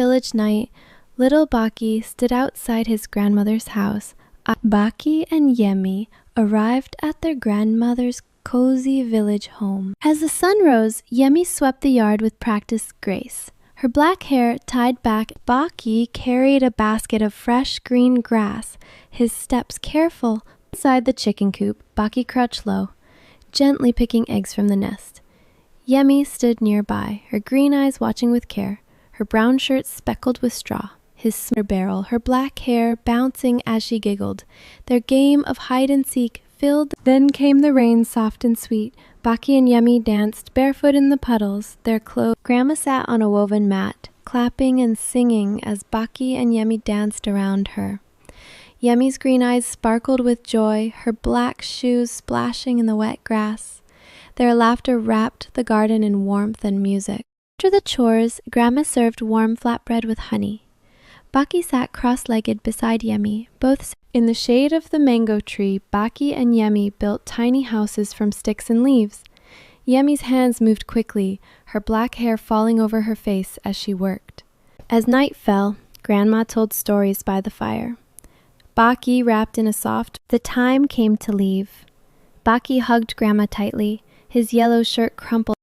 village night, little Baki stood outside his grandmother's house. Baki and Yemi arrived at their grandmother's cozy village home. As the sun rose, Yemi swept the yard with practiced grace. Her black hair tied back, Baki carried a basket of fresh green grass, his steps careful. Inside the chicken coop, Baki crouched low, gently picking eggs from the nest. Yemi stood nearby, her green eyes watching with care, her brown shirt speckled with straw, his smooth barrel, her black hair bouncing as she giggled. Their game of hide-and-seek filled. Then came the rain, soft and sweet. Baki and Yemi danced barefoot in the puddles, their clothes. Grandma sat on a woven mat, clapping and singing as Baki and Yemi danced around her. Yemi's green eyes sparkled with joy, her black shoes splashing in the wet grass. Their laughter wrapped the garden in warmth and music. After the chores, Grandma served warm flatbread with honey. Baki sat cross-legged beside Yemi, both in the shade of the mango tree. Baki and Yemi built tiny houses from sticks and leaves. Yemi's hands moved quickly, her black hair falling over her face as she worked. As night fell, Grandma told stories by the fire. Baki wrapped in a soft. The time came to leave. Baki hugged Grandma tightly, his yellow shirt crumpled.